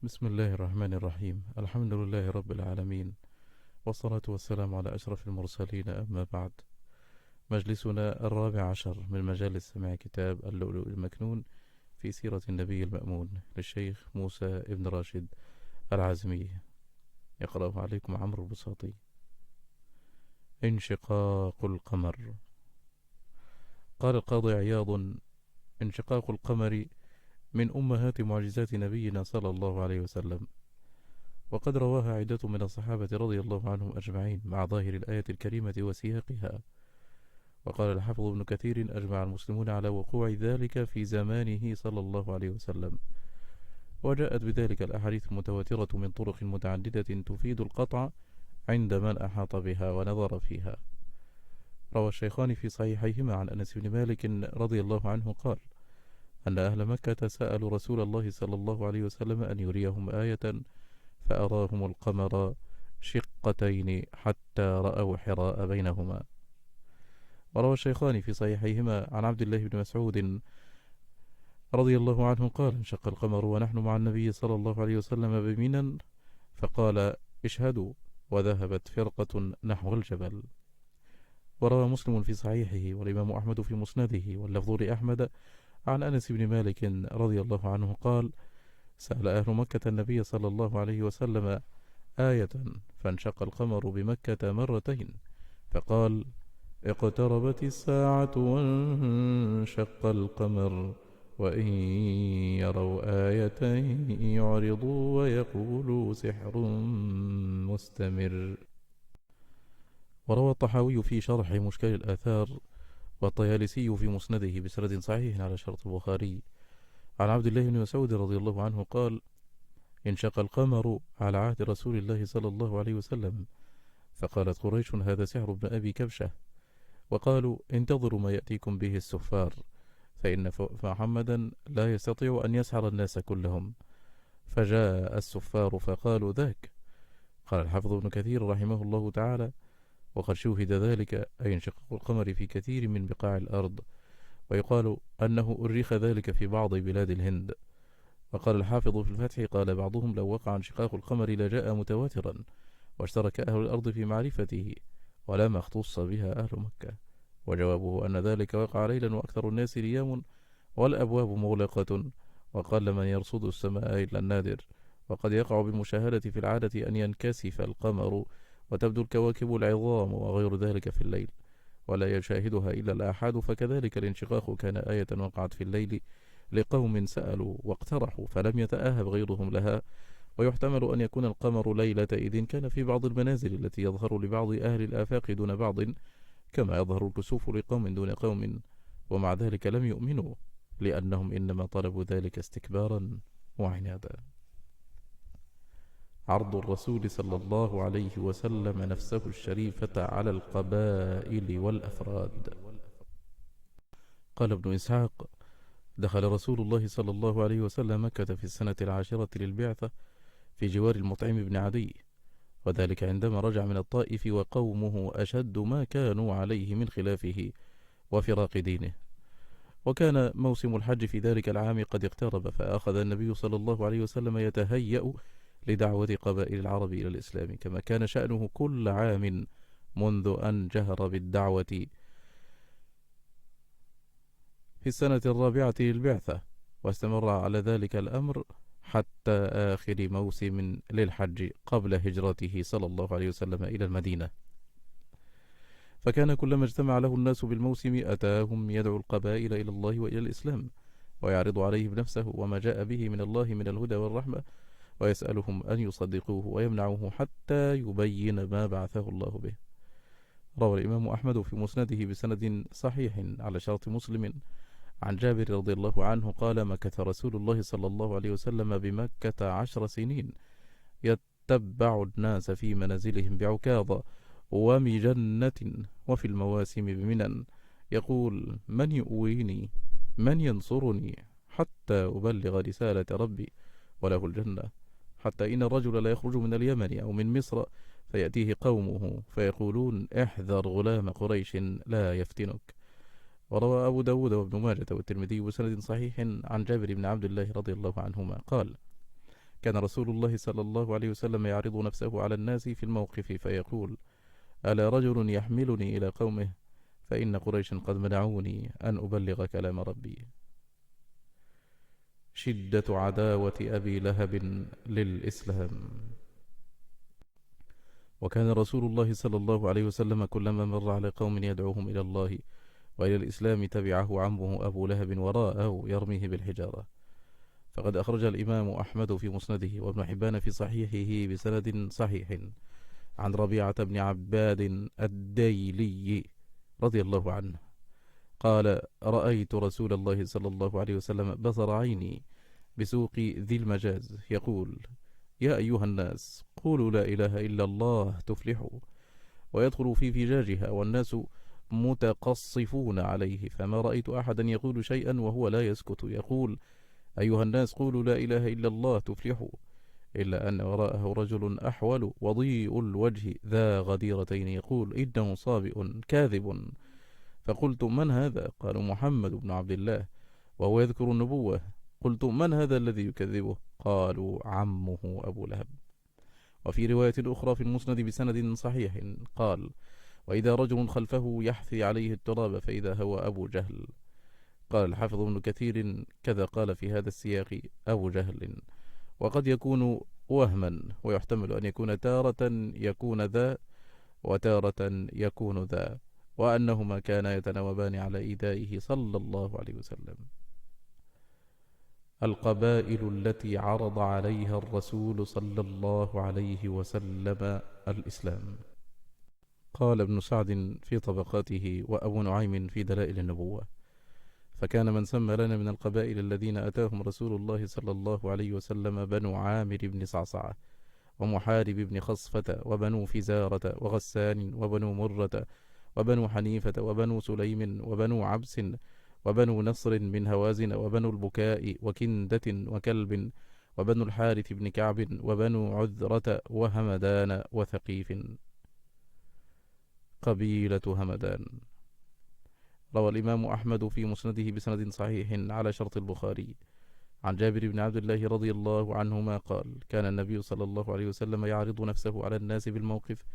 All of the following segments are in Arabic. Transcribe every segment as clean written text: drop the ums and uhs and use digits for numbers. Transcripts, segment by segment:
بسم الله الرحمن الرحيم. الحمد لله رب العالمين، والصلاة والسلام على أشرف المرسلين، أما بعد. مجلسنا الرابع عشر من مجالس سماع كتاب اللؤلؤ المكنون في سيرة النبي المأمون للشيخ موسى ابن راشد العزمي. يقرأه عليكم عمرو البساطي. انشقاق القمر. قال القاضي عياض: انشقاق القمر من أمهات معجزات نبينا صلى الله عليه وسلم، وقد رواها عدة من الصحابة رضي الله عنهم أجمعين مع ظاهر الآية الكريمة وسياقها. وقال الحافظ ابن كثير: أجمع المسلمون على وقوع ذلك في زمانه صلى الله عليه وسلم، وجاءت بذلك الأحاديث المتواترة من طرق متعددة تفيد القطع عند من أحاط بها ونظر فيها. روى الشيخان في صحيحيهما عن أنس بن مالك رضي الله عنه قال: أن أهل مكة سألوا رسول الله صلى الله عليه وسلم أن يريهم آية، فأراهم القمر شقتين حتى رأوا حراء بينهما. وروى الشيخان في صحيحيهما عن عبد الله بن مسعود رضي الله عنه قال: انشق القمر ونحن مع النبي صلى الله عليه وسلم بمنى، فقال: اشهدوا، وذهبت فرقة نحو الجبل. وروى مسلم في صحيحه والإمام أحمد في مسنده واللفظ لأحمد عن أنس بن مالك رضي الله عنه قال: سأل أهل مكة النبي صلى الله عليه وسلم آية، فانشق القمر بمكة مرتين، فقال: اقتربت الساعة وانشق القمر، وإن يروا آية يعرضوا ويقولوا سحر مستمر. وروى الطحاوي في شرح مشكل الآثار والطيالسي في مسنده بسند صحيح على شرط البخاري عن عبد الله بن مسعود رضي الله عنه قال: انشق القمر على عهد رسول الله صلى الله عليه وسلم، فقالت قريش: هذا سحر ابن أبي كبشة، وقالوا: انتظروا ما يأتيكم به السفار، فإن محمدا لا يستطيع أن يسحر الناس كلهم. فجاء السفار فقالوا ذاك. قال الحافظ ابن كثير رحمه الله تعالى: وقد شوهد ذلك، أي انشقاق القمر، في كثير من بقاع الأرض، ويقال أنه أرخ ذلك في بعض بلاد الهند. وقال الحافظ في الفتح: قال بعضهم: لو وقع انشقاق القمر لجاء متواترا، واشترك أهل الأرض في معرفته، ولما اختص بها أهل مكة. وجوابه أن ذلك وقع ليلا وأكثر الناس نيام والأبواب مغلقة، وقل من يرصد السماء إلا النادر. وقد يقع بالمشاهدة في العادة أن ينكسف القمر وتبدو الكواكب العظام وغير ذلك في الليل، ولا يشاهدها إلا الآحاد، فكذلك الانشقاق كان آية وقعت في الليل لقوم سألوا واقترحوا فلم يتآهب غيرهم لها. ويحتمل أن يكون القمر ليلة إذ كان في بعض المنازل التي يظهر لبعض أهل الآفاق دون بعض، كما يظهر الكسوف لقوم دون قوم، ومع ذلك لم يؤمنوا، لأنهم إنما طلبوا ذلك استكبارا وعنادا. عرض الرسول صلى الله عليه وسلم نفسه الشريفة على القبائل والأفراد. قال ابن إسحاق: دخل رسول الله صلى الله عليه وسلم مكة في السنة العاشرة للبعثة في جوار المطعم بن عدي، وذلك عندما رجع من الطائف وقومه أشد ما كانوا عليه من خلافه وفراق دينه. وكان موسم الحج في ذلك العام قد اقترب، فأخذ النبي صلى الله عليه وسلم يتهيأ لدعوة قبائل العرب إلى الإسلام، كما كان شأنه كل عام منذ أن جهر بالدعوة في السنة الرابعة للبعثة، واستمر على ذلك الأمر حتى آخر موسم للحج قبل هجرته صلى الله عليه وسلم إلى المدينة. فكان كلما اجتمع له الناس بالموسم أتاهم يدعو القبائل إلى الله وإلى الإسلام، ويعرض عليهم نفسه وما جاء به من الله من الهدى والرحمة، ويسألهم أن يصدقوه ويمنعوه حتى يبين ما بعثه الله به. روى الإمام أحمد في مسنده بسند صحيح على شرط مسلم عن جابر رضي الله عنه قال: مكث رسول الله صلى الله عليه وسلم بمكة 10 سنين، يتبع الناس في منازلهم بعكاظ ومجنة، وفي المواسم بمنن، يقول: من يؤويني، من ينصرني، حتى أبلغ رسالة ربي وله الجنة. حتى إن الرجل لا يخرج من اليمن أو من مصر فيأتيه قومه فيقولون: احذر غلام قريش لا يفتنك. وروى أبو داود وابن ماجة والترمذي بسند صحيح عن جابر بن عبد الله رضي الله عنهما قال: كان رسول الله صلى الله عليه وسلم يعرض نفسه على الناس في الموقف فيقول: ألا رجل يحملني إلى قومه فإن قريشا قد منعوني أن أبلغ كلام ربي. شدة عداوة أبي لهب للإسلام. وكان رسول الله صلى الله عليه وسلم كلما مر على قوم يدعوهم إلى الله وإلى الإسلام تبعه عمه أبو لهب وراءه يرميه بالحجارة. فقد أخرج الإمام أحمد في مسنده وابن حبان في صحيحه بسند صحيح عن ربيعة بن عباد الديلي رضي الله عنه قال: رأيت رسول الله صلى الله عليه وسلم بصر عيني بسوق ذي المجاز يقول: يا أيها الناس قولوا لا إله إلا الله تفلحوا، ويدخل في فجاجها والناس متقصفون عليه، فما رأيت أحدا يقول شيئا وهو لا يسكت يقول: أيها الناس قولوا لا إله إلا الله تفلحوا، إلا أن وراءه رجل أحول وضيء الوجه ذا غديرتين يقول: إنه صابئ كاذب. فقلت: من هذا؟ قالوا: محمد بن عبد الله، وهو يذكر النبوة. قلت: من هذا الذي يكذبه؟ قالوا: عمه أبو لهب. وفي رواية أخرى في المسند بسند صحيح قال: وإذا رجل خلفه يحثي عليه التراب فإذا هو أبو جهل. قال الحافظ ابن كثير: كذا قال في هذا السياق أبو جهل، وقد يكون وهما، ويحتمل أن يكون تارة يكون ذا وتارة يكون ذا، وأنهما كانا يتناوبان على إيذائه صلى الله عليه وسلم. القبائل التي عرض عليها الرسول صلى الله عليه وسلم الإسلام. قال ابن سعد في طبقاته وأبو نعيم في دلائل النبوة: فكان من سمى لنا من القبائل الذين أتاهم رسول الله صلى الله عليه وسلم بنو عامر بن صعصعة، ومحارب بن خصفة، وبنو فزارة، وغسان، وبنو مرة، وبنو حنيفة، وبنو سليم، وبنو عبس، وبنو نصر من هوازن، وبنو البكاء، وكندة، وكلب، وبنو الحارث بن كعب، وبنو عذرة، وهمدان، وثقيف. قبيلة همدان. روى الإمام أحمد في مسنده بسند صحيح على شرط البخاري عن جابر بن عبد الله رضي الله عنهما قال: كان النبي صلى الله عليه وسلم يعرض نفسه على الناس بالموقف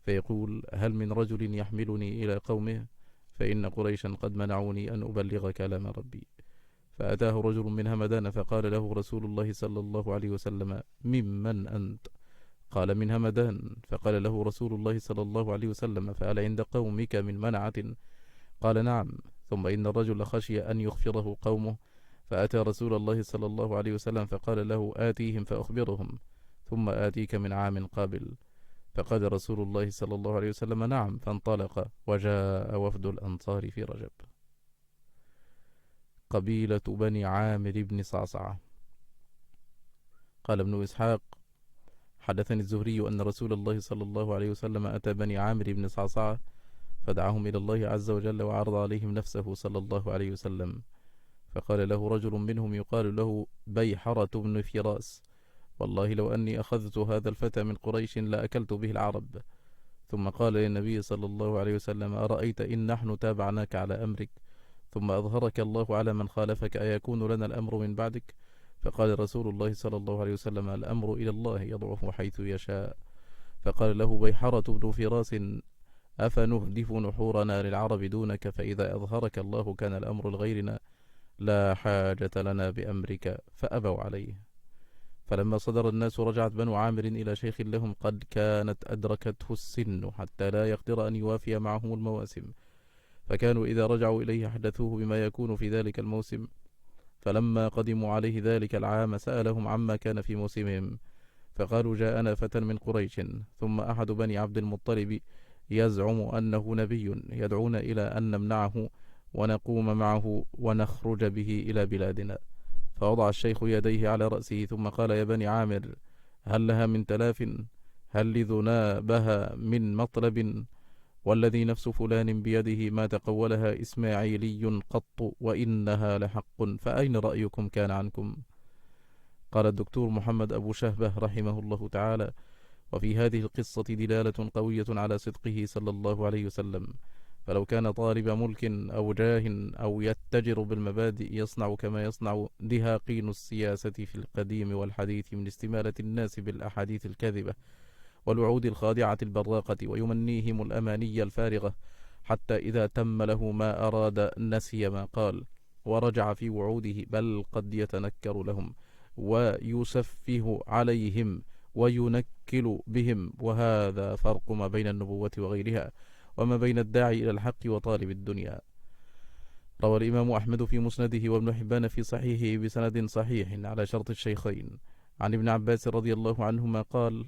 فيقول: هل من رجل يحملني إلى قومه فإن قريشا قد منعوني أن أبلغ كلام ربي. فأتاه رجل من همدان فقال له رسول الله صلى الله عليه وسلم: ممن أنت؟ قال: من همدان. فقال له رسول الله صلى الله عليه وسلم: فهل عند قومك من منعة؟ قال: نعم. ثم إن الرجل خشي أن يخفره قومه فأتى رسول الله صلى الله عليه وسلم فقال له: آتيهم فأخبرهم ثم آتيك من عام قابل. فقال رسول الله صلى الله عليه وسلم: نعم. فانطلق وجاء وفد الأنصار في رجب. قبيلة بني عامر بن صعصعة. قال ابن إسحاق: حدثني الزهري أن رسول الله صلى الله عليه وسلم أتى بني عامر بن صعصعة فدعاهم إلى الله عز وجل وعرض عليهم نفسه صلى الله عليه وسلم، فقال له رجل منهم يقال له بيحرة بن فراس: والله لو أني أخذت هذا الفتى من قريش لأكلت به العرب. ثم قال للنبي صلى الله عليه وسلم: أرأيت إن نحن تابعناك على أمرك ثم أظهرك الله على من خالفك أيكون لنا الأمر من بعدك؟ فقال رسول الله صلى الله عليه وسلم: الأمر إلى الله يضعه حيث يشاء. فقال له بيحرة بن فراس: أفنهدف نحورنا للعرب دونك؟ فإذا أظهرك الله كان الأمر لغيرنا، لا حاجة لنا بأمرك. فأبوا عليه. فلما صدر الناس رجعت بنو عامر إلى شيخ لهم قد كانت أدركته السن حتى لا يقدر أن يوافي معهم المواسم، فكانوا إذا رجعوا إليه حدثوه بما يكون في ذلك الموسم. فلما قدموا عليه ذلك العام سألهم عما كان في موسمهم، فقالوا: جاءنا فتى من قريش ثم أحد بني عبد المطلب يزعم أنه نبي يدعونا إلى أن نمنعه ونقوم معه ونخرج به إلى بلادنا. فوضع الشيخ يديه على رأسه ثم قال: يا بني عامر، هل لها من تلاف؟ هل لذنابها من مطلب؟ والذي نفس فلان بيده ما تقولها إسماعيلي قط وإنها لحق، فأين رأيكم كان عنكم؟ قال الدكتور محمد أبو شهبة رحمه الله تعالى: وفي هذه القصة دلالة قوية على صدقه صلى الله عليه وسلم، فلو كان طالب ملك أو جاه أو يتجر بالمبادئ يصنع كما يصنع دهاقين السياسة في القديم والحديث من استمالة الناس بالأحاديث الكاذبة والوعود الخادعة البراقة، ويمنيهم الأماني الفارغة، حتى إذا تم له ما أراد نسي ما قال ورجع في وعوده، بل قد يتنكر لهم ويسفه عليهم وينكل بهم. وهذا فرق ما بين النبوة وغيرها، وما بين الداعي إلى الحق وطالب الدنيا. روى الإمام أحمد في مسنده وابن حبان في صحيحه بسند صحيح على شرط الشيخين عن ابن عباس رضي الله عنهما قال: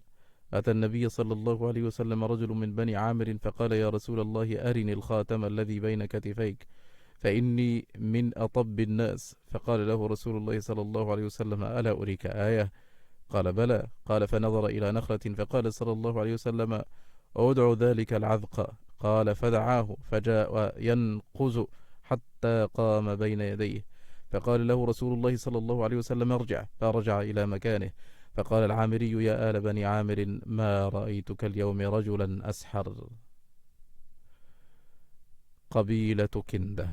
أتى النبي صلى الله عليه وسلم رجل من بني عامر فقال: يا رسول الله، أرني الخاتم الذي بين كتفيك فإني من أطب الناس. فقال له رسول الله صلى الله عليه وسلم: ألا أريك آية؟ قال: بلى. قال: فنظر إلى نخلة فقال صلى الله عليه وسلم: أدع ذلك العذق. قال: فدعاه فجاء ينقز حتى قام بين يديه، فقال له رسول الله صلى الله عليه وسلم: ارجع. فرجع إلى مكانه. فقال العامري: يا آل بني عامر، ما رأيتك اليوم رجلا أسحر. قبيلة كندة.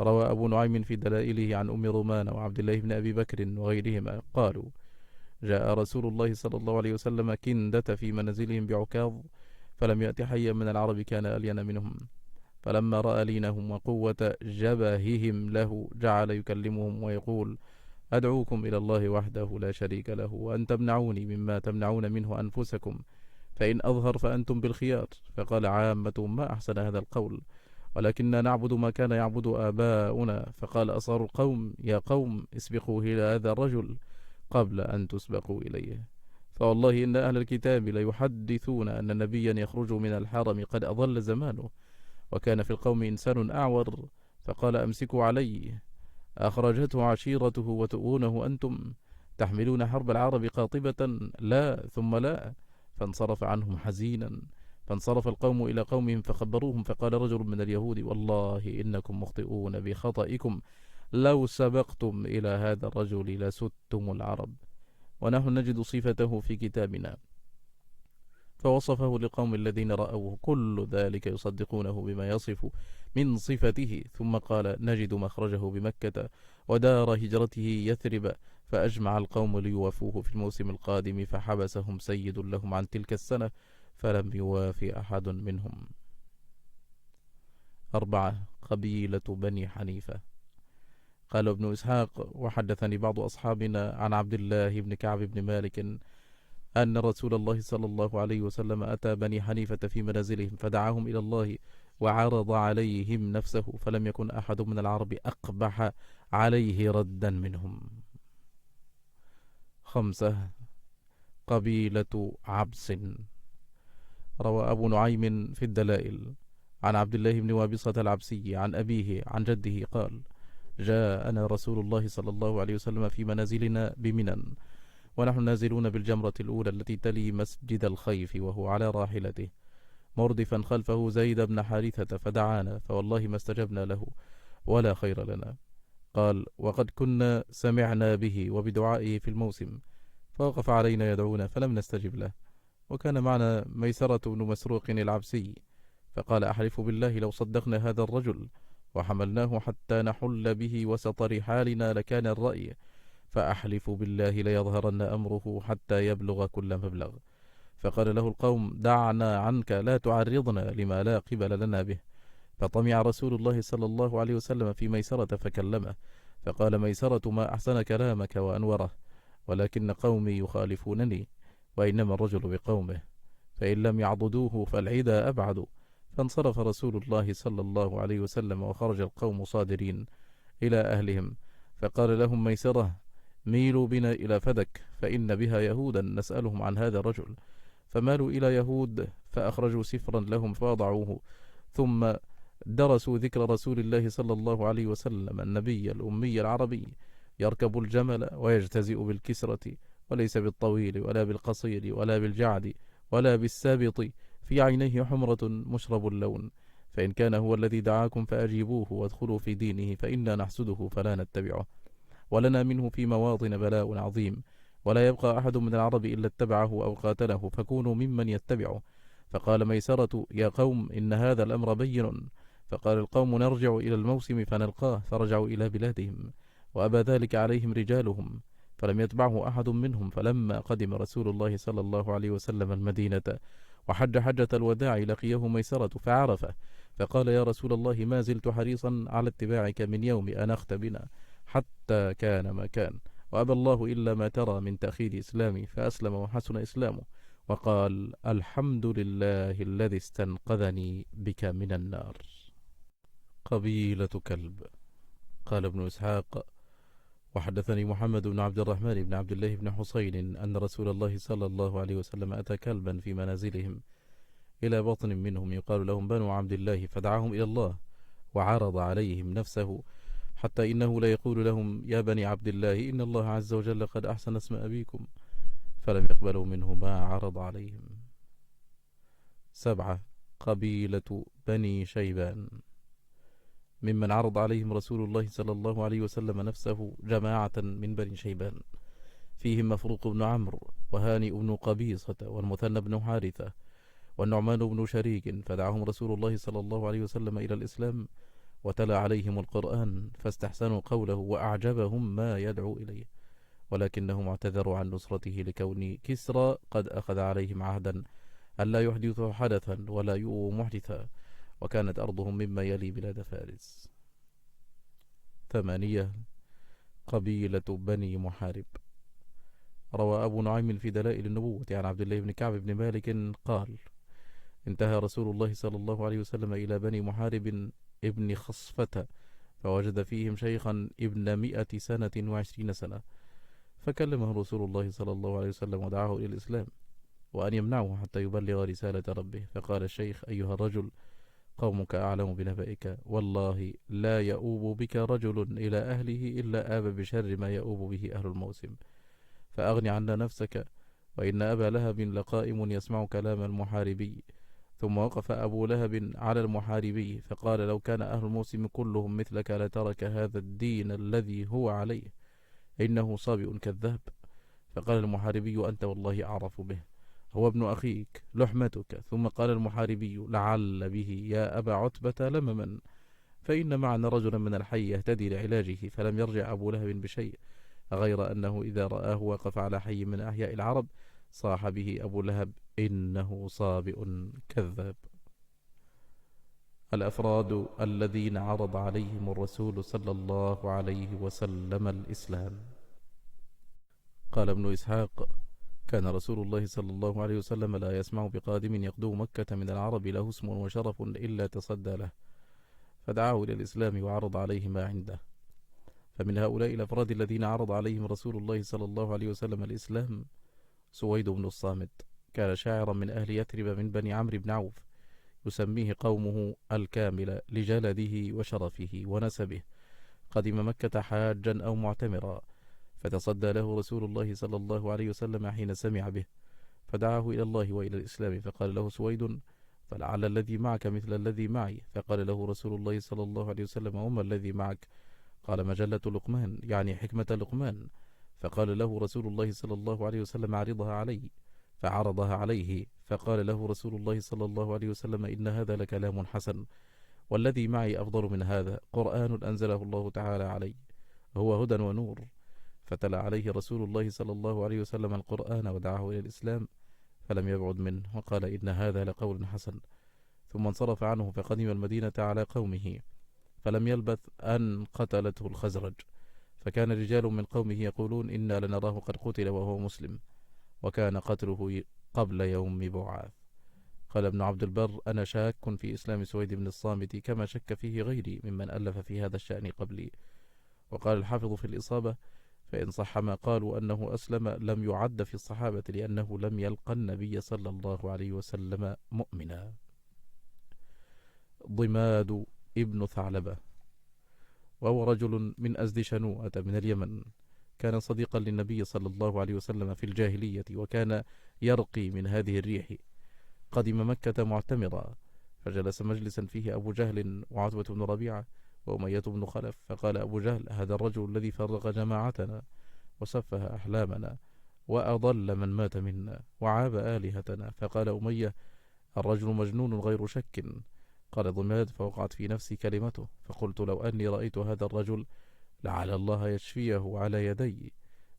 روى أبو نعيم في دلائله عن أم رومان وعبد الله بن أبي بكر وغيرهما قالوا: جاء رسول الله صلى الله عليه وسلم كندة في منازلهم بعكاظ، فلم يأت حيا من العرب كان ألين منهم، فلما رأى لينهم وقوة جبههم له جعل يكلمهم ويقول: أدعوكم إلى الله وحده لا شريك له، وأن تمنعوني مما تمنعون منه أنفسكم، فإن أظهر فأنتم بالخيار. فقال عامة: ما أحسن هذا القول، ولكننا نعبد ما كان يعبد آباؤنا. فقال أصغر القوم: يا قوم، اسبقوا إلى هذا الرجل قبل أن تسبقوا إليه، فوالله إن أهل الكتاب ليحدثون أن نبيا يخرج من الحرم قد أضل زمانه، وكان في القوم إنسان أعور، فقال: أمسكوا عليه، أخرجته عشيرته وتؤونه أنتم، تحملون حرب العرب قاطبة؟ لا ثم لا. فانصرف عنهم حزينا. فانصرف القوم إلى قومهم فخبروهم، فقال رجل من اليهود: والله إنكم مخطئون بخطئكم، لو سبقتم إلى هذا الرجل لسدتم العرب، ونحن نجد صفته في كتابنا. فوصفه لقوم الذين رأوه، كل ذلك يصدقونه بما يصف من صفته. ثم قال: نجد مخرجه بمكة ودار هجرته يثرب، فأجمع القوم ليوافوه في الموسم القادم، فحبسهم سيد لهم عن تلك السنة، فلم يوافي أحد منهم. 4. قبيلة بني حنيفة. قال ابن إسحاق: وحدثني بعض أصحابنا عن عبد الله بن كعب بن مالك أن رسول الله صلى الله عليه وسلم أتى بني حنيفة في منازلهم فدعاهم إلى الله وعرض عليهم نفسه، فلم يكن أحد من العرب أقبح عليه ردا منهم. 5. قبيلة عبس. روى أبو نعيم في الدلائل عن عبد الله بن وابصة العبسي عن أبيه عن جده قال: جاءنا رسول الله صلى الله عليه وسلم في منازلنا بمنى، ونحن نازلون بالجمرة الأولى التي تلي مسجد الخيف، وهو على راحلته مردفا خلفه زيد بن حارثة، فدعانا فوالله ما استجبنا له ولا خير لنا. قال: وقد كنا سمعنا به وبدعائه في الموسم، فوقف علينا يدعونا فلم نستجب له. وكان معنا ميسرة بن مسروق العبسي، فقال: أحلف بالله لو صدقنا هذا الرجل وحملناه حتى نحل به وسط رحالنا لكان الرأي، فأحلف بالله ليظهرن أمره حتى يبلغ كل مبلغ. فقال له القوم: دعنا عنك، لا تعرضنا لما لا قبل لنا به. فطمع رسول الله صلى الله عليه وسلم في ميسرة فكلمه، فقال ميسرة: ما أحسن كلامك وأنوره، ولكن قومي يخالفونني، وإنما الرجل بقومه، فإن لم يعضدوه فالعدا أبعد. فانصرف رسول الله صلى الله عليه وسلم، وخرج القوم صادرين إلى أهلهم، فقال لهم ميسرة: ميلوا بنا إلى فدك، فإن بها يهودا نسألهم عن هذا الرجل. فمالوا إلى يهود، فأخرجوا سفرا لهم فوضعوه، ثم درسوا ذكر رسول الله صلى الله عليه وسلم النبي الأمي العربي، يركب الجمل ويجتزئ بالكسرة، وليس بالطويل ولا بالقصير ولا بالجعد ولا بالسابط، في عينيه حمرة مشرب اللون، فإن كان هو الذي دعاكم فأجيبوه وادخلوا في دينه، فإنا نحسده فلا نتبعه، ولنا منه في مواطن بلاء عظيم، ولا يبقى أحد من العرب إلا اتبعه أو قاتله، فكونوا ممن يتبعه. فقال ميسرة: يا قوم، إن هذا الأمر بين. فقال القوم: نرجع إلى الموسم فنلقاه. فرجعوا إلى بلادهم، وأبى ذلك عليهم رجالهم، فلم يتبعه أحد منهم. فلما قدم رسول الله صلى الله عليه وسلم المدينة وحج حجة الوداع، لقيه ميسرة فعرفه، فقال: يا رسول الله، ما زلت حريصا على اتباعك من يوم أنخت بنا حتى كان ما كان، وأبى الله إلا ما ترى من تأخير إسلامي. فأسلم وحسن إسلامه، وقال: الحمد لله الذي استنقذني بك من النار. قبيلة كلب. قال ابن إسحاق: وحدثني محمد بن عبد الرحمن بن عبد الله بن حسين أن رسول الله صلى الله عليه وسلم أتى كلبا في منازلهم إلى بطن منهم يقال لهم بنو عبد الله، فدعاهم إلى الله وعرض عليهم نفسه، حتى إنه لا يقول لهم: يا بني عبد الله، إن الله عز وجل قد أحسن اسم أبيكم. فلم يقبلوا منه ما عرض عليهم. 7. قبيلة بني شيبان. ممن عرض عليهم رسول الله صلى الله عليه وسلم نفسه جماعة من بني شيبان، فيهم مفروق بن عمرو، وهانئ بن قبيصة، والمثنى بن حارثة، والنعمان بن شريك. فدعاهم رسول الله صلى الله عليه وسلم إلى الإسلام، وتلا عليهم القرآن، فاستحسنوا قوله وأعجبهم ما يدعو إليه، ولكنهم اعتذروا عن نصرته لكون كسرى قد أخذ عليهم عهدا ألا يحدثوا حدثا ولا يؤوا محدثا، وكانت أرضهم مما يلي بلاد فارس. 8. قبيلة بني محارب. روى أبو نعيم في دلائل النبوة عن عبد الله بن كعب بن مالك قال: انتهى رسول الله صلى الله عليه وسلم إلى بني محارب ابن خصفة، فوجد فيهم شيخا ابن 120 سنة، فكلمه رسول الله صلى الله عليه وسلم ودعاه إلى الإسلام، وأن يمنعه حتى يبلغ رسالة ربه. فقال الشيخ: أيها الرجل، قومك أعلم بنبئك، والله لا يؤوب بك رجل إلى أهله إلا آب بشر ما يؤوب به أهل الموسم، فأغن عنا نفسك، وإن أبا لهب لقائم يسمع كلام المحاربي. ثم وقف أبو لهب على المحاربي فقال: لو كان أهل الموسم كلهم مثلك لترك هذا الدين الذي هو عليه، إنه صابئ كذاب. فقال المحاربي: أنت والله أعرف به، هو ابن أخيك لحمتك. ثم قال المحاربي: لعل به يا أبا عتبة لمما، فإن معنا رجلا من الحي يهتدي لعلاجه. فلم يرجع أبو لهب بشيء، غير أنه إذا رآه وقف على حي من أحياء العرب صاح به أبو لهب: إنه صابئ كذاب. الأفراد الذين عرض عليهم الرسول صلى الله عليه وسلم الإسلام. قال ابن إسحاق: كان رسول الله صلى الله عليه وسلم لا يسمع بقادم يقدم مكة من العرب له اسم وشرف إلا تصدى له، فدعاه إلى الإسلام وعرض عليه ما عنده. فمن هؤلاء الأفراد الذين عرض عليهم رسول الله صلى الله عليه وسلم الإسلام سويد بن الصامت، كان شاعرا من أهل يثرب من بني عمرو بن عوف، يسميه قومه الكامل لجلده وشرفه ونسبه. قدم مكة حاجا أو معتمرا، فتصدى له رسول الله صلى الله عليه وسلم حين سمع به، فدعاه إلى الله وإلى الإسلام. فقال له سويد: فلعل الذي معك مثل الذي معي. فقال له رسول الله صلى الله عليه وسلم: وما الذي معك؟ قال: مجلة لقمان، يعني حكمة لقمان. فقال له رسول الله صلى الله عليه وسلم: عرضها علي. فعرضها عليه، فقال له رسول الله صلى الله عليه وسلم: إن هذا لكلام حسن، والذي معي أفضل من هذا، قرآن أنزله الله تعالى علي، هو هدى ونور. فتلا عليه رسول الله صلى الله عليه وسلم القرآن ودعاه إلى الإسلام، فلم يبعد منه، وقال: إن هذا لقول حسن. ثم انصرف عنه فقدم المدينة على قومه، فلم يلبث أن قتلته الخزرج، فكان رجال من قومه يقولون: إنا لنراه قد قتل وهو مسلم، وكان قتله قبل يوم بعاث. قال ابن عبد البر: أنا شاك في إسلام سويد بن الصامت كما شك فيه غيري ممن ألف في هذا الشأن قبلي. وقال الحافظ في الإصابة: فإن صح ما قالوا أنه أسلم لم يعد في الصحابة، لأنه لم يلقى النبي صلى الله عليه وسلم مؤمنا. ضماد ابن ثعلبة، وهو رجل من أزد شنوءة من اليمن، كان صديقا للنبي صلى الله عليه وسلم في الجاهلية، وكان يرقي من هذه الريح. قدم مكة معتمرا، فجلس مجلسا فيه أبو جهل وعتبة بن ربيعة وأمية بن خلف. فقال أبو جهل: هذا الرجل الذي فرق جماعتنا وسفه أحلامنا وأضل من مات منا وعاب آلهتنا. فقال أمية: الرجل مجنون غير شك. قال ضماد: فوقعت في نفسي كلمته، فقلت: لو أني رأيت هذا الرجل لعل الله يشفيه على يدي.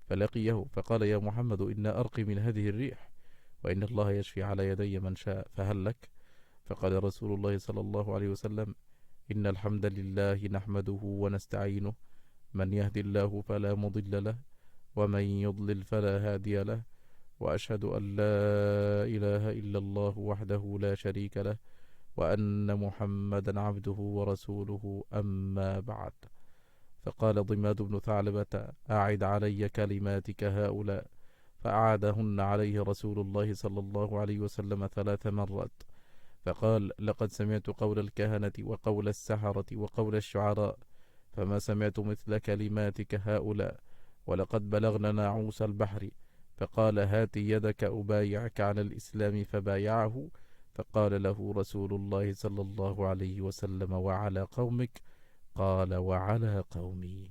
فلقيه فقال: يا محمد، إن أرقي من هذه الريح، وإن الله يشفي على يدي من شاء، فهل لك؟ فقال رسول الله صلى الله عليه وسلم: إن الحمد لله نحمده ونستعينه، من يهد الله فلا مضل له، ومن يضلل فلا هادي له، وأشهد أن لا إله إلا الله وحده لا شريك له، وأن محمدا عبده ورسوله، أما بعد. فقال ضماد بن ثعلبة: أعد علي كلماتك هؤلاء. فأعادهن عليه رسول الله صلى الله عليه وسلم 3 مرات. فقال: لقد سمعت قول الكهنة وقول السحرة وقول الشعراء، فما سمعت مثل كلماتك هؤلاء، ولقد بلغنا ناعوس البحر. فقال: هات يدك أبايعك على الإسلام، فبايعه. فقال له رسول الله صلى الله عليه وسلم: وعلى قومك؟ قال: وعلى قومي.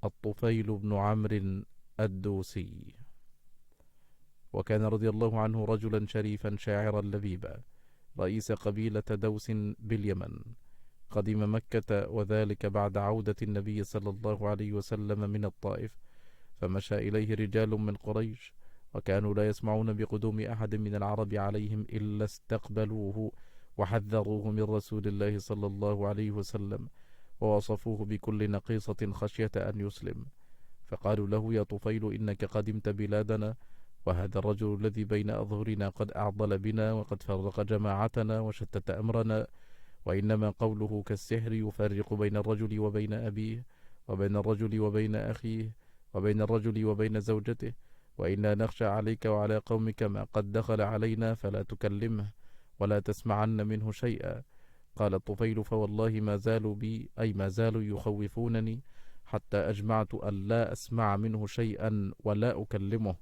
الطفيل بن عمرو الدوسي. وكان رضي الله عنه رجلا شريفا شاعرا لبيبا، رئيس قبيلة دوس باليمن. قدم مكة، وذلك بعد عودة النبي صلى الله عليه وسلم من الطائف، فمشى إليه رجال من قريش، وكانوا لا يسمعون بقدوم أحد من العرب عليهم إلا استقبلوه، وحذروه من رسول الله صلى الله عليه وسلم، ووصفوه بكل نقيصة خشية أن يسلم. فقالوا له: يا طفيل، إنك قدمت بلادنا، وهذا الرجل الذي بين أظهرنا قد أعضل بنا، وقد فرق جماعتنا وشتت أمرنا، وإنما قوله كالسحر، يفرق بين الرجل وبين أبيه، وبين الرجل وبين أخيه، وبين الرجل وبين زوجته، وإنا نخشى عليك وعلى قومك ما قد دخل علينا، فلا تكلمه ولا تسمعن منه شيئا. قال الطفيل: فوالله ما زالوا بي، أي ما زالوا يخوفونني، حتى أجمعت أن لا أسمع منه شيئا ولا أكلمه،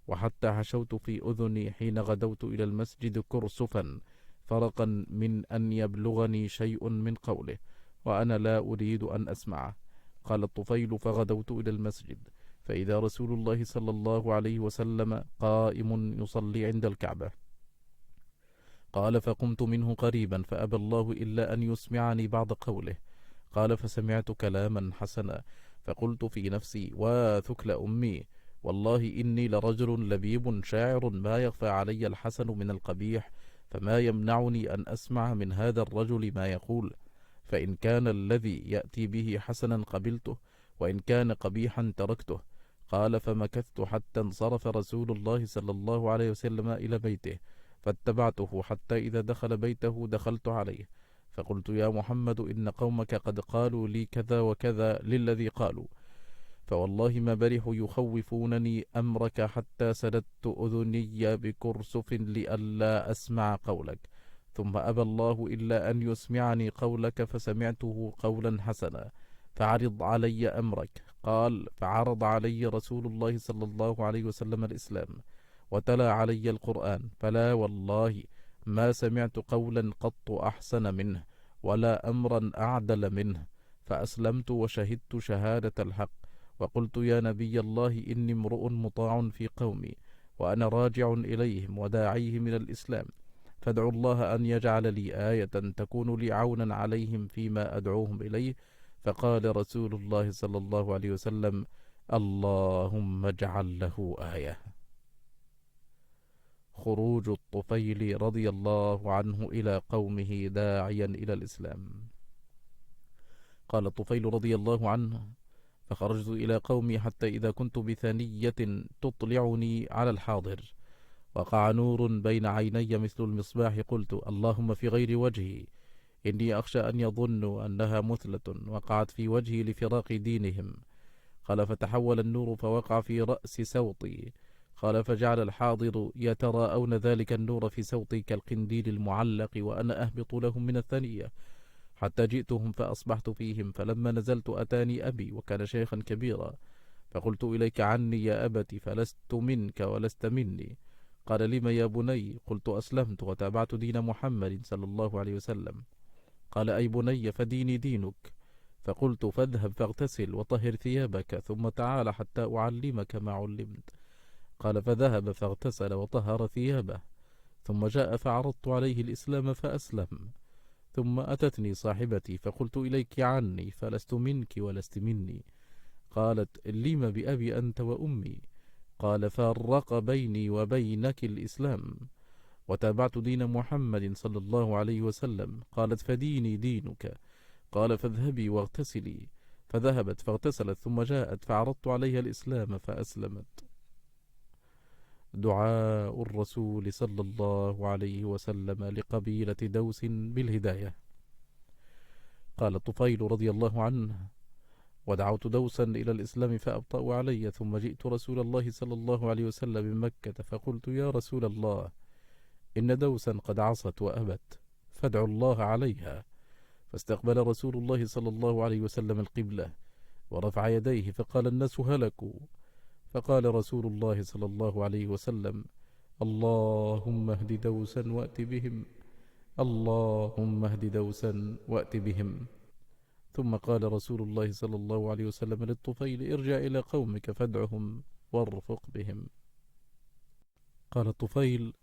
وحتى حشوت في أذني حين غدوت إلى المسجد كرسفا، فرقا من أن يبلغني شيء من قوله، وأنا لا أريد أن أسمعه. قال الطفيل: فغدوت إلى المسجد، فإذا رسول الله صلى الله عليه وسلم قائم يصلي عند الكعبة. قال: فقمت منه قريبا، فأبى الله إلا أن يسمعني بعض قوله. قال: فسمعت كلاما حسنا، فقلت في نفسي: وثكل أمي، والله إني لرجل لبيب شاعر، ما يخفى علي الحسن من القبيح، فما يمنعني أن أسمع من هذا الرجل ما يقول، فإن كان الذي يأتي به حسنا قبلته، وإن كان قبيحا تركته. قال: فمكثت حتى انصرف رسول الله صلى الله عليه وسلم إلى بيته، فاتبعته حتى إذا دخل بيته دخلت عليه، فقلت: يا محمد، إن قومك قد قالوا لي كذا وكذا للذي قالوا، فوالله ما برحوا يخوفونني أمرك حتى سددت أذني بكرسف لئلا أسمع قولك، ثم أبى الله إلا أن يسمعني قولك، فسمعته قولا حسنا، فعرض علي أمرك. قال: فعرض علي رسول الله صلى الله عليه وسلم الإسلام، وتلا علي القرآن، فلا والله ما سمعت قولا قط أحسن منه، ولا أمرا أعدل منه، فأسلمت وشهدت شهادة الحق، وقلت: يا نبي الله، إني امرؤ مطاع في قومي، وأنا راجع إليهم وداعيه من الإسلام، فادعوا الله أن يجعل لي آية تكون لي عونا عليهم فيما أدعوهم إليه. فقال رسول الله صلى الله عليه وسلم: اللهم اجعل له آية. خروج الطفيل رضي الله عنه إلى قومه داعيا إلى الإسلام. قال الطفيل رضي الله عنه: فخرجت إلى قومي حتى إذا كنت بثنية تطلعني على الحاضر، وقع نور بين عيني مثل المصباح، قلت: اللهم في غير وجهي، إني أخشى أن يظنوا أنها مثلة وقعت في وجهي لفراق دينهم. قال: فتحول النور فوقع في رأس سوطي. قال: فجعل الحاضر يتراءون ذلك النور في سوطي كالقنديل المعلق، وأنا أهبط لهم من الثنية، حتى جئتهم فأصبحت فيهم، فلما نزلت أتاني أبي، وكان شيخا كبيرا، فقلت: إليك عني يا أبت، فلست منك ولست مني. قال: لم يا بني؟ قلت: أسلمت وتابعت دين محمد صلى الله عليه وسلم. قال: أي بني، فديني دينك. فقلت: فاذهب فاغتسل وطهر ثيابك، ثم تعال حتى أعلمك ما علمت. قال فذهب فاغتسل وطهر ثيابه، ثم جاء فعرضت عليه الإسلام فأسلم. ثم أتتني صاحبتي فقلت إليك عني فلست منك ولست مني. قالت لم بأبي أنت وأمي؟ قال فرق بيني وبينك الإسلام، وتابعت دين محمد صلى الله عليه وسلم. قالت فديني دينك. قال فاذهبي واغتسلي. فذهبت فاغتسلت ثم جاءت فعرضت عليها الإسلام فأسلمت. دعاء الرسول صلى الله عليه وسلم لقبيلة دوس بالهداية. قال الطفيل رضي الله عنه: ودعوت دوسا إلى الإسلام فأبطأوا علي، ثم جئت رسول الله صلى الله عليه وسلم من مكة فقلت: يا رسول الله، إن دوسا قد عصت وأبت، فادعوا الله عليها. فاستقبل رسول الله صلى الله عليه وسلم القبلة ورفع يديه فقال: الناس هلكوا. فقال رسول الله صلى الله عليه وسلم: اللهم اهد دوسا وأت بهم، اللهم اهد دوسا وأت بهم. ثم قال رسول الله صلى الله عليه وسلم للطفيل: ارجع إلى قومك فادعهم وارفق بهم. قال الطفيل: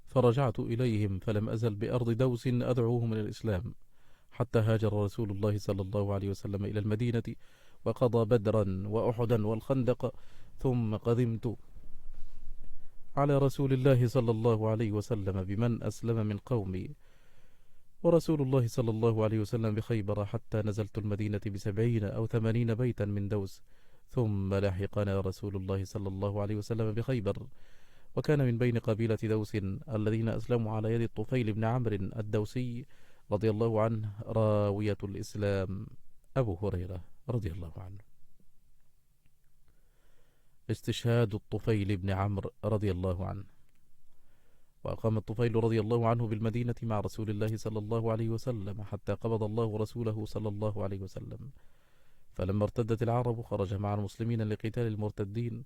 فرجعت إليهم فلم أزل بأرض دوس أدعوهم إلى الإسلام، حتى هاجر رسول الله صلى الله عليه وسلم إلى المدينة وقضى بدرا وأحدا والخندق، ثم قدمت على رسول الله صلى الله عليه وسلم بمن أسلم من قومي، ورسول الله صلى الله عليه وسلم بخيبر، حتى نزلت المدينة ب70 أو 80 بيتا من دوس. ثم لحقنا رسول الله صلى الله عليه وسلم بخيبر، وكان من بين قبيلة دوس الذين أسلموا على يد الطفيل بن عمرو الدوسي رضي الله عنه راوية الإسلام أبو هريرة رضي الله عنه. استشهاد الطفيل بن عمرو رضي الله عنه. وأقام الطفيل رضي الله عنه بالمدينة مع رسول الله صلى الله عليه وسلم حتى قبض الله رسوله صلى الله عليه وسلم. فلما ارتدت العرب خرج مع المسلمين لقتال المرتدين،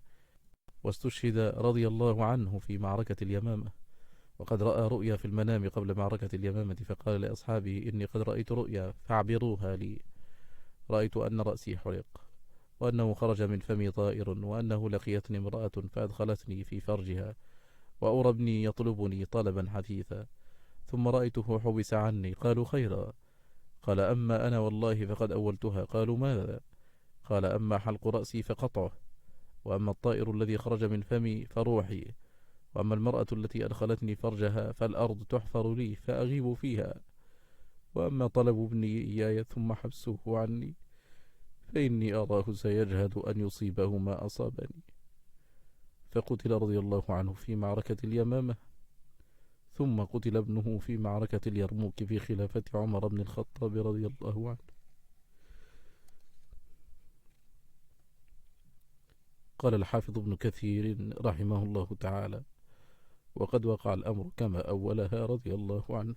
واستشهد رضي الله عنه في معركة اليمامة. وقد رأى رؤيا في المنام قبل معركة اليمامة، فقال لأصحابه: إني قد رأيت رؤيا فاعبروها لي. رأيت أن رأسي حرق، وأنه خرج من فمي طائر، وأنه لقيتني امرأة فأدخلتني في فرجها، وأرى ابني يطلبني طلبا حثيثا، ثم رأيته حبس عني. قالوا: خيرا. قال: أما أنا والله فقد أولتها. قالوا: ماذا؟ قال: أما حلق رأسي فقطعه، وأما الطائر الذي خرج من فمي فروحي، وأما المرأة التي أدخلتني فرجها فالأرض تحفر لي فأغيب فيها، وأما طلب ابني إياي ثم حبسه عني فإني أراه سيجهد أن يصيبه ما أصابني. فقتل رضي الله عنه في معركة اليمامة، ثم قتل ابنه في معركة اليرموك في خلافة عمر بن الخطاب رضي الله عنه. قال الحافظ ابن كثير رحمه الله تعالى: وقد وقع الأمر كما أولها رضي الله عنه.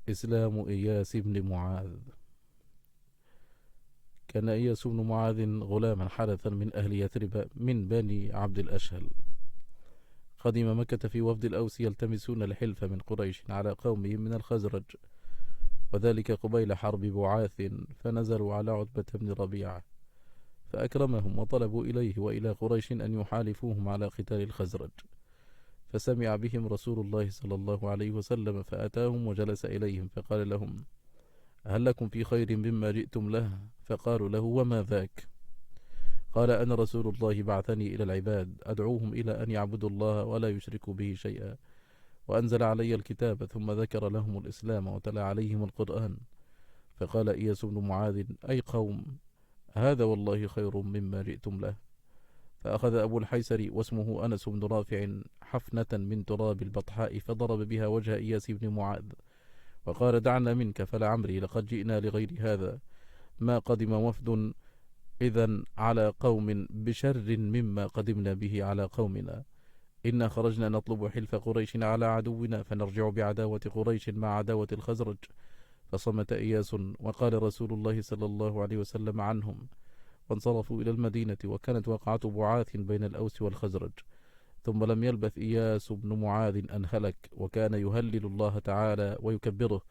إسلام إياس بن معاذ. كان إياس بن معاذ غلاما حدثا من أهل يثرب من بني عبد الأشهل. قدم مكة في وفد الأوس يلتمسون الحلف من قريش على قومهم من الخزرج، وذلك قبيل حرب بعاث، فنزلوا على عتبة بن ربيعة فأكرمهم، وطلبوا إليه وإلى قريش أن يحالفوهم على قتال الخزرج. فسمع بهم رسول الله صلى الله عليه وسلم، فأتاهم وجلس إليهم فقال لهم: هل لكم في خير مما جئتم له؟ فقالوا له: وما ذاك؟ قال: أنا رسول الله بعثني إلى العباد أدعوهم إلى أن يعبدوا الله ولا يشركوا به شيئا، وأنزل علي الكتاب، ثم ذكر لهم الإسلام وتلا عليهم القرآن. فقال إياس بن معاذ: أي قوم، هذا والله خير مما جئتم له. فأخذ أبو الحيسر واسمه أنس بن رافع حفنة من تراب البطحاء فضرب بها وجه إياس بن معاذ، وقال: دعنا منك فلعمري لقد جئنا لغير هذا، ما قدم وفد إذن على قوم بشر مما قدمنا به على قومنا. إنا خرجنا نطلب حلف قريش على عدونا، فنرجع بعداوة قريش مع عداوة الخزرج. فصمت إياس، وقال رسول الله صلى الله عليه وسلم عنهم، وانصرفوا إلى المدينة. وكانت وقعة بعاث بين الأوس والخزرج. ثم لم يلبث إياس بن معاذ أن هلك، وكان يهلل الله تعالى ويكبره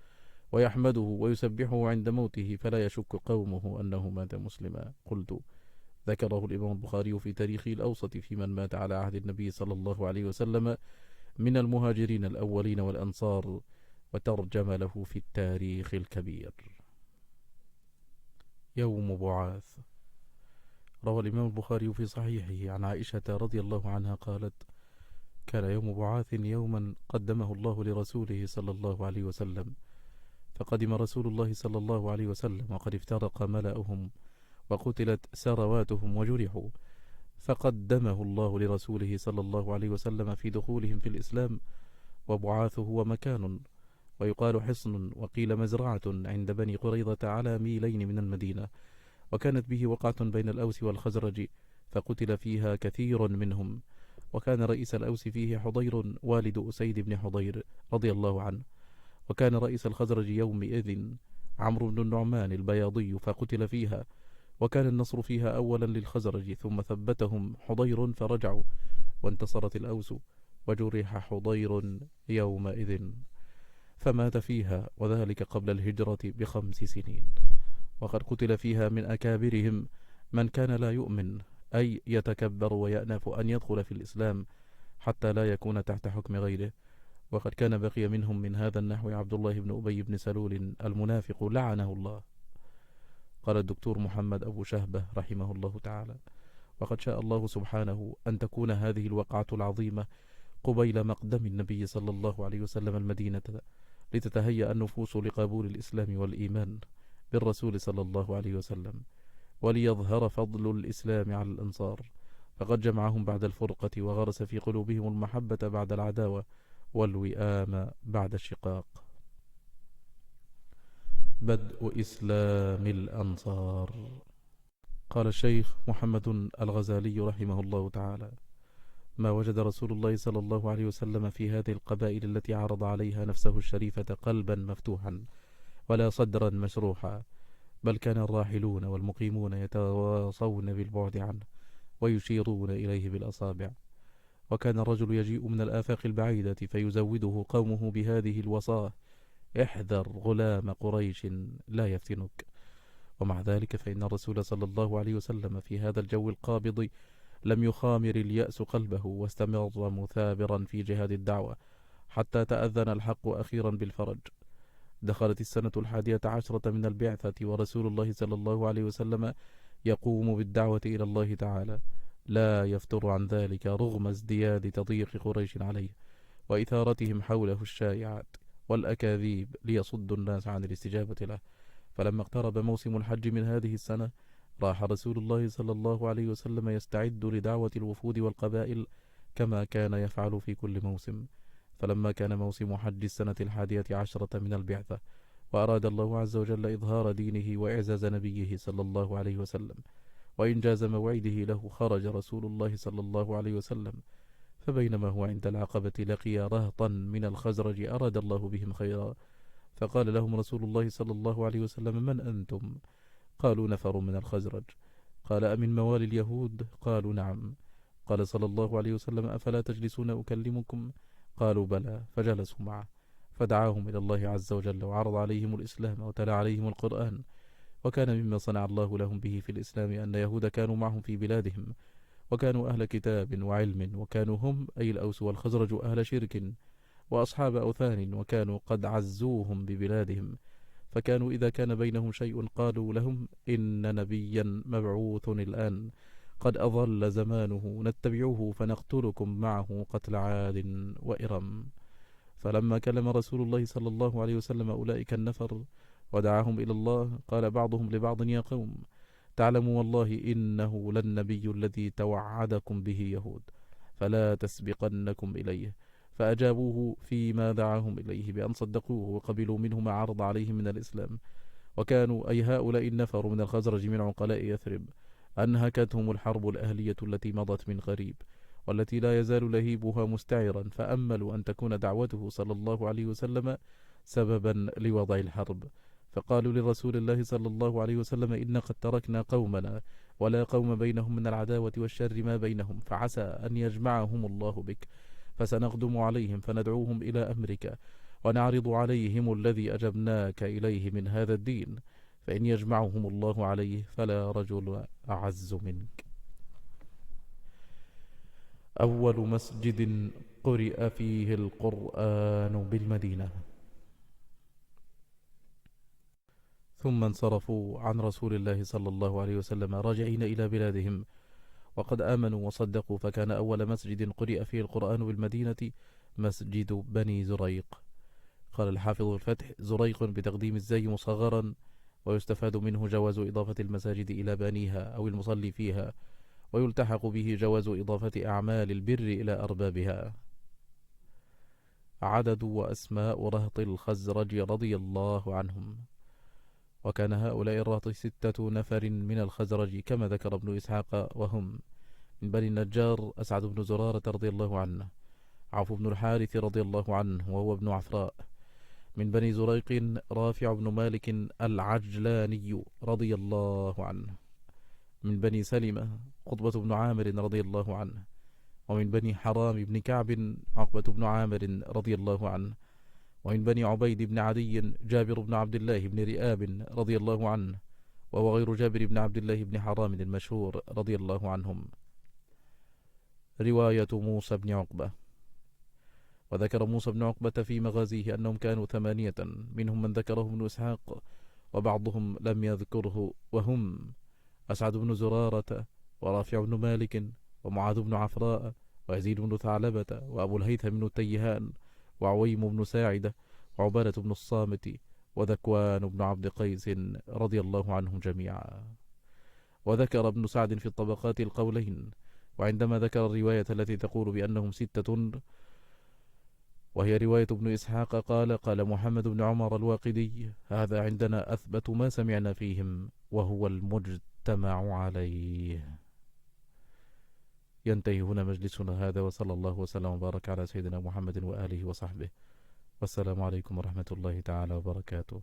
ويحمده ويسبحه عند موته، فلا يشك قومه أنه مات مسلما. قلت: ذكره الإمام البخاري في تاريخه الأوسط في من مات على عهد النبي صلى الله عليه وسلم من المهاجرين الأولين والأنصار، وترجم له في التاريخ الكبير. يوم بعاث. روى الإمام البخاري في صحيحه عن عائشة رضي الله عنها قالت: كان يوم بعاث يوما قدمه الله لرسوله صلى الله عليه وسلم، فقدم رسول الله صلى الله عليه وسلم وقد افترق ملأهم وقتلت ثرواتهم وجرحوا، فقدمه الله لرسوله صلى الله عليه وسلم في دخولهم في الإسلام. وبعاثه هو مكان، ويقال حصن، وقيل مزرعة عند بني قريظة على ميلين من المدينة، وكانت به وقعة بين الأوس والخزرج، فقتل فيها كثير منهم. وكان رئيس الأوس فيه حضير والد أسيد بن حضير رضي الله عنه، وكان رئيس الخزرج يومئذ عمرو بن النعمان البياضي، فقتل فيها. وكان النصر فيها أولا للخزرج، ثم ثبتهم حضير فرجعوا، وانتصرت الأوس، وجرح حضير يومئذ فمات فيها، وذلك قبل الهجرة ب5 سنين. وقد قتل فيها من أكابرهم من كان لا يؤمن، أي يتكبر ويأنف أن يدخل في الإسلام حتى لا يكون تحت حكم غيره. وقد كان بقي منهم من هذا النحو عبد الله بن أبي بن سلول المنافق لعنه الله. قال الدكتور محمد أبو شهبة رحمه الله تعالى: وقد شاء الله سبحانه أن تكون هذه الوقعة العظيمة قبيل مقدم النبي صلى الله عليه وسلم المدينة، لتتهيأ النفوس لقبول الإسلام والإيمان بالرسول صلى الله عليه وسلم، وليظهر فضل الإسلام على الأنصار، فقد جمعهم بعد الفرقة، وغرس في قلوبهم المحبة بعد العداوة، والوئام بعد الشقاق. بدء إسلام الأنصار. قال الشيخ محمد الغزالي رحمه الله تعالى: ما وجد رسول الله صلى الله عليه وسلم في هذه القبائل التي عرض عليها نفسه الشريفة قلبا مفتوحا ولا صدرا مشروحا، بل كان الراحلون والمقيمون يتواصون بالبعد عنه ويشيرون إليه بالأصابع. وكان الرجل يجيء من الآفاق البعيدة فيزوده قومه بهذه الوصاة: احذر غلام قريش لا يفتنك. ومع ذلك فإن الرسول صلى الله عليه وسلم في هذا الجو القابض لم يخامر اليأس قلبه، واستمر مثابرا في جهاد الدعوة حتى تأذن الحق أخيرا بالفرج. دخلت السنة 11 من البعثة، ورسول الله صلى الله عليه وسلم يقوم بالدعوة إلى الله تعالى، لا يفتر عن ذلك رغم ازدياد تضييق قريش عليه وإثارتهم حوله الشائعات والأكاذيب ليصدوا الناس عن الاستجابة له. فلما اقترب موسم الحج من هذه السنة، راح رسول الله صلى الله عليه وسلم يستعد لدعوة الوفود والقبائل كما كان يفعل في كل موسم. فلما كان موسم حج السنة 11 من البعثة، وأراد الله عز وجل إظهار دينه وإعزاز نبيه صلى الله عليه وسلم وإنجاز موعده له، خرج رسول الله صلى الله عليه وسلم. فبينما هو عند العقبة لقي رهطا من الخزرج أراد الله بهم خيرا، فقال لهم رسول الله صلى الله عليه وسلم: من أنتم؟ قالوا: نفر من الخزرج. قال: أمن موالي اليهود؟ قالوا: نعم. قال صلى الله عليه وسلم: أفلا تجلسون أكلمكم؟ قالوا: بلى. فجلسوا معه، فدعاهم إلى الله عز وجل، وعرض عليهم الإسلام، وتلا عليهم القرآن. وكان مما صنع الله لهم به في الإسلام أن يهود كانوا معهم في بلادهم، وكانوا أهل كتاب وعلم، وكانوا هم أي الأوس والخزرج أهل شرك وأصحاب أوثان، وكانوا قد عزوهم ببلادهم. فكانوا إذا كان بينهم شيء قالوا لهم: إن نبيا مبعوث الآن، قد أضل زمانه، نتبعوه فنقتلكم معه قتل عاد وإرم. فلما كلم رسول الله صلى الله عليه وسلم أولئك النفر ودعاهم إلى الله، قال بعضهم لبعض: يا قوم، تعلموا والله إنه للنبي الذي توعدكم به يهود، فلا تسبقنكم إليه. فأجابوه فيما دعاهم إليه بأن صدقوه وقبلوا منه ما عرض عليهم من الإسلام. وكانوا أي هؤلاء النفر من الخزرج من عقلاء يثرب أنهكتهم الحرب الأهلية التي مضت من قريب، والتي لا يزال لهيبها مستعرا، فأملوا أن تكون دعوته صلى الله عليه وسلم سببا لوضع الحرب. فقالوا لرسول الله صلى الله عليه وسلم: إن قد تركنا قومنا ولا قوم بينهم من العداوة والشر ما بينهم، فعسى أن يجمعهم الله بك، فسنقدم عليهم فندعوهم إلى أمرك، ونعرض عليهم الذي أجبناك إليه من هذا الدين، فإن يجمعهم الله عليه فلا رجل أعز منك. أول مسجد قرئ فيه القرآن بالمدينة. ثم انصرفوا عن رسول الله صلى الله عليه وسلم راجعين إلى بلادهم وقد آمنوا وصدقوا، فكان أول مسجد قرئ فيه القرآن بالمدينة مسجد بني زريق. قال الحافظ الفتح: زريق بتقديم الزي مصغرا، ويستفاد منه جواز إضافة المساجد إلى بانيها أو المصلي فيها، ويلتحق به جواز إضافة أعمال البر إلى أربابها. عدد وأسماء رهط الخزرج رضي الله عنهم. وكان هؤلاء الرهط 6 نفر من الخزرج كما ذكر ابن إسحاق، وهم: من بني النجار أسعد بن زرارة رضي الله عنه، عوف بن الحارث رضي الله عنه وهو ابن عفراء. من بني زريق رافع بن مالك العجلاني رضي الله عنه. من بني سلمة قطبة بن عامر رضي الله عنه. ومن بني حرام بن كعب عقبة بن عامر رضي الله عنه. ومن بني عبيد بن عدي جابر بن عبد الله بن رئاب رضي الله عنه، وهو غير جابر بن عبد الله بن حرام المشهور رضي الله عنهم. رواية موسى بن عقبة. وذكر موسى بن عقبة في مغازيه أنهم كانوا 8، منهم من ذكره ابن إسحاق وبعضهم لم يذكره، وهم: أسعد بن زرارة، ورافع بن مالك، ومعاذ بن عفراء، ويزيد بن ثعلبة، وأبو الهيثم بن التيهان، وعويم بن ساعدة، وعبادة بن الصامت، وذكوان بن عبد قيس رضي الله عنهم جميعا. وذكر ابن سعد في الطبقات القولين، وعندما ذكر الرواية التي تقول بأنهم 6 وهي رواية ابن إسحاق قال محمد بن عمر الواقدي: هذا عندنا أثبت ما سمعنا فيهم وهو المجتمع عليه. ينتهي هنا مجلسنا هذا، وصلى الله وسلم وبارك على سيدنا محمد وآله وصحبه، والسلام عليكم ورحمة الله تعالى وبركاته.